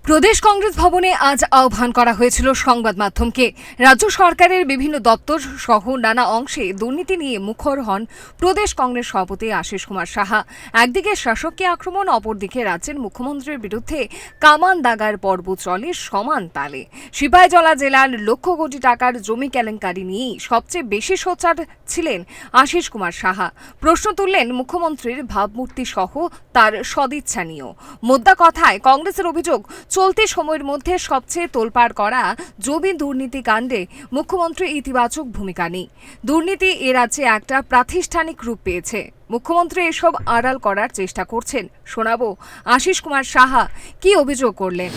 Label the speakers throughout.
Speaker 1: প্রদেশ কংগ্রেস ভবনে আজ আহ্বান করা হয়েছিল সংবাদ মাধ্যমকে। রাজ্য সরকারের বিভিন্ন দপ্তর সহ নানা অংশে দুর্নীতি নিয়ে মুখর হন প্রদেশ কংগ্রেস সভাপতি আশিস কুমার সাহা। একদিকে শাসককে আক্রমণ, অপরদিকে রাজ্যের মুখ্যমন্ত্রীর বিরুদ্ধে কামান দাগার পর্ব চলে সমান তালে। সিপাহীজলা জেলার লক্ষ কোটি টাকার জমি কেলেঙ্কারি নিয়েই সবচেয়ে বেশি সোচ্চার ছিলেন আশিস কুমার সাহা। প্রশ্ন তুললেন মুখ্যমন্ত্রীর ভাবমূর্তি সহ তার সদিচ্ছা নিয়েও। মোদ্দা কথায় কংগ্রেসের অভিযোগ, চলতি সময়ের মধ্যে সবচেয়ে তোলপাড় করা জমি দুর্নীতি কাণ্ডে মুখ্যমন্ত্রী ইতিবাচক ভূমিকা নেই। দুর্নীতি এ রাজ্যে একটা প্রাতিষ্ঠানিক রূপ পেয়েছে। মুখ্যমন্ত্রী এসব আড়াল করার চেষ্টা করছেন। শোনাবো আশিস কুমার সাহা কি অভিযোগ করলেন।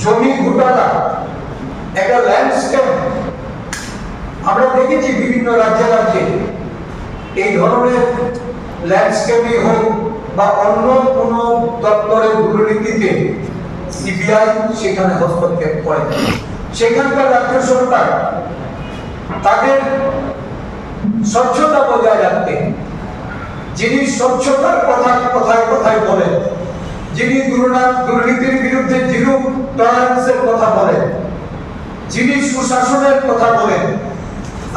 Speaker 2: জমি ঘোটালা একটা ল্যান্ডস্কেপ আমরা দেখেছি বিভিন্ন রাজ্যে এই ধরনের ল্যান্ডস্কেপই হোক বা অন্য কোন দপ্তরের দুর্নীতিতে সিবিআই সেখানে হস্তক্ষেপ করে। সেখানকার রাজ্য সরকার তাদের স্বচ্ছতা বজায় রাখতে, যিনি স্বচ্ছতার কথায় বলেন, যিনি দুর্নীতির বিরুদ্ধে জিরো টলারেন্সের কথা বলেন, যিনি সুশাসনের কথা বলেন,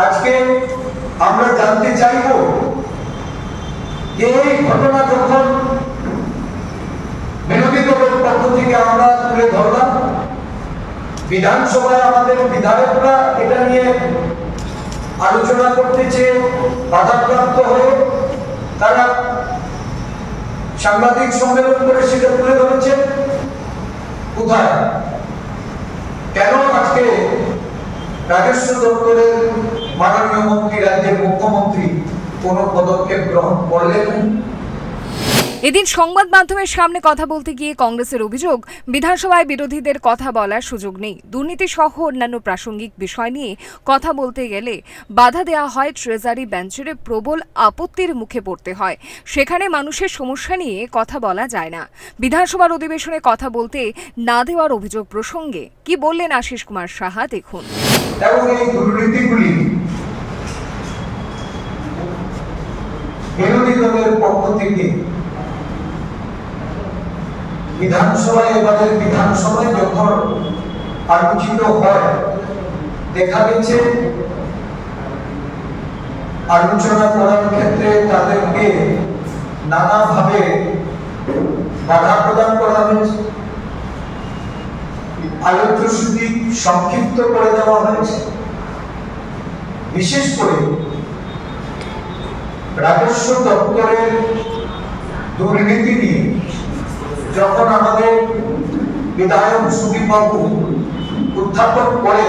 Speaker 2: আজকে আমরা জানতে চাইব এই ঘটনা যখন বিরোধী দলের পক্ষ থেকে আমরা তুলে ধরলাম, বিধানসভায় আমাদের বিধায়করা এটা নিয়ে আলোচনা করতে চেয়ে বাধাপ্রাপ্ত হয়ে তারা সাংবাদিক সম্মেলন করে সেটা তুলে ধরেছে। কোথায় কেন আজকে রাজস্ব দপ্তরের মাননীয় মন্ত্রী, রাজ্যের মুখ্যমন্ত্রী কোনো পদক্ষেপ গ্রহণ করলেন?
Speaker 1: এদিন সংবাদ মাধ্যমের সামনে কথা বলতে গিয়ে কংগ্রেসের অভিযোগ, বিধানসভায় বিরোধীদের কথা বলার সুযোগ নেই। দুর্নীতি সহ অন্যান্য প্রাসঙ্গিক বিষয় নিয়ে কথা বলতে গেলে বাধা দেওয়া হয়, ট্রেজারি বেঞ্চের প্রবল আপত্তির মুখে পড়তে হয়। সেখানে মানুষের সমস্যা নিয়ে কথা বলা যায় না। বিধানসভার অধিবেশনে কথা বলতে না দেওয়ার অভিযোগ প্রসঙ্গে কি বললেন আশিস কুমার সাহা, দেখুন।
Speaker 2: বিরোধী দলের পক্ষ থেকে বিধানসভায় যখন আলোচিত হয়, দেখা গেছে আলোচনা করার ক্ষেত্রে তাদেরকে নানাভাবে বাধা প্রদান করা হয়েছে, আলোচ্যসূচি সংক্ষিপ্ত করে দেওয়া হয়েছে। বিশেষ করে রাজস্ব দপ্তরের দুর্নীতি নিয়ে যখন আমাদের বিধায়ক সুদীপবাবু উত্থাপন করে,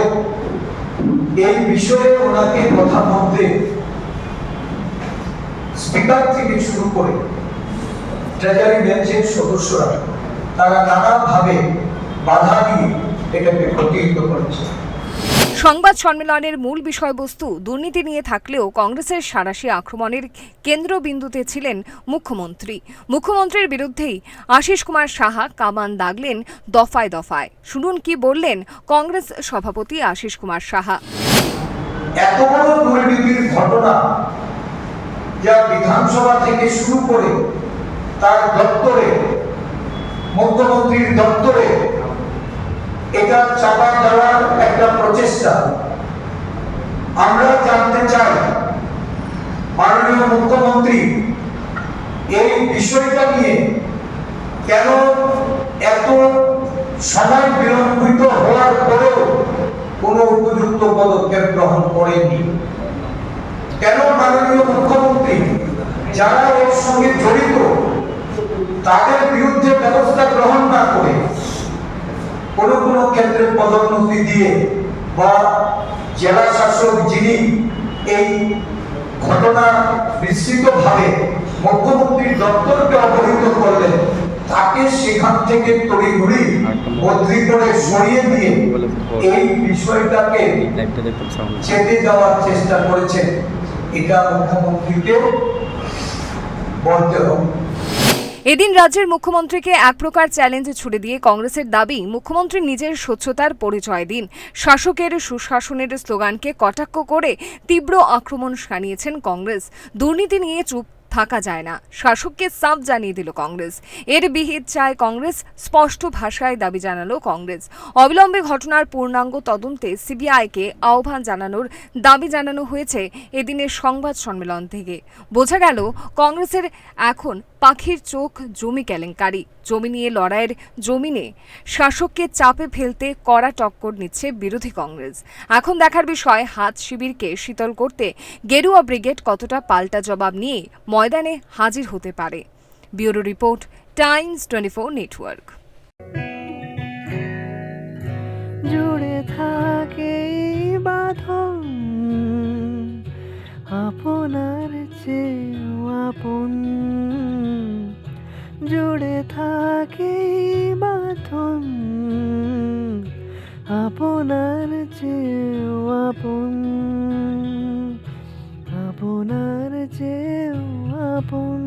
Speaker 2: এই বিষয়ে ওনাকে কথা বলতে স্পিকার থেকে শুরু করে ট্রেজারি বেঞ্চের সদস্যরা তারা নানাভাবে বাধা দিয়ে এটাকে প্রতিহত করেছে।
Speaker 1: সংবাদ সম্মেলনের মূল বিষয়বস্তু দুর্নীতি নিয়ে থাকলেও কংগ্রেসের সাঁড়াশি আক্রমণের কেন্দ্রবিন্দুতে ছিলেন মুখ্যমন্ত্রী। মুখ্যমন্ত্রীর বিরুদ্ধেই আশিস কুমার সাহা কামান দাগলেন দফায় দফায়। শুনুন কি বললেন কংগ্রেস সভাপতি আশিস কুমার সাহা।
Speaker 2: এত বড় দুর্নীতির ঘটনা যা বিধানসভা থেকে শুরু করে তার দপ্তরে, মুখ্যমন্ত্রীর দপ্তরে এটা চাপা দেওয়ার একটা প্রচেষ্টা। আমরা জানতে চাই মাননীয় মুখ্যমন্ত্রী এই বিষয়টা নিয়ে কেন এত সময় বিলম্বিত হওয়ার পরেও কোনো উপযুক্ত পদক্ষেপ গ্রহণ করেননি? কেন মাননীয় মুখ্যমন্ত্রী যারা এর সঙ্গে জড়িত তাদের বিরুদ্ধে ব্যবস্থা গ্রহণ না করে কোনো ক্ষেত্রে পদোন্নতি দিয়ে বা জেলা শাসক যিনি এই ঘটনা নিশ্চিতভাবে মুখ্যমন্ত্রীর দপ্তরকে অবহিত করলেন, তাকে সেখান থেকে তড়িঘড়ি বদলি করে সরিয়ে দিয়ে এই বিষয়টাকে চেপে যাওয়ার চেষ্টা করেছেন, এটা মুখ্যমন্ত্রীকে বলতে হবে।
Speaker 1: এদিন রাজ্যের মুখ্যমন্ত্রীকে এক প্রকার চ্যালেঞ্জ ছুড়ে দিয়ে কংগ্রেসের দাবি, মুখ্যমন্ত্রী নিজের স্বচ্ছতার পরিচয় দিন। শাসকের সুশাসনের স্লোগানকে কটাক্ষ করে তীব্র আক্রমণ শানিয়েছেন কংগ্রেস। দুর্নীতি নিয়ে চুপ থাকা যায় না, শাসককে সাফ জানিয়ে দিল কংগ্রেস। এর বিহিত চায় কংগ্রেস, স্পষ্ট ভাষায় দাবি জানালো কংগ্রেস। অবিলম্বে ঘটনার পূর্ণাঙ্গ তদন্তে সিবিআইকে আহ্বান জানানোর দাবি জানানো হয়েছে এদিনের সংবাদ সম্মেলন থেকে। বোঝা গেল কংগ্রেসের এখন পাখির চোখ জমি কেলেঙ্কারি। জমি নিয়ে লড়াইয়ের জমিনে শাসককে চাপে ফেলতে কড়া টক্কর নিচ্ছে বিরোধী কংগ্রেস। এখন দেখার বিষয় হাত শিবিরকে শীতল করতে গেরুয়া ব্রিগেড কতটা পাল্টা জবাব নিয়ে ময়দানে হাজির হতে পারে। Bureau report, Times 24 network.
Speaker 3: জুড়ে থাকে বাঁধন আপনার চেয়েও আপন, জুড়ে থাকে বাঁধন আপনার চেয়েও আপন, আপনার চেয়েও আপন।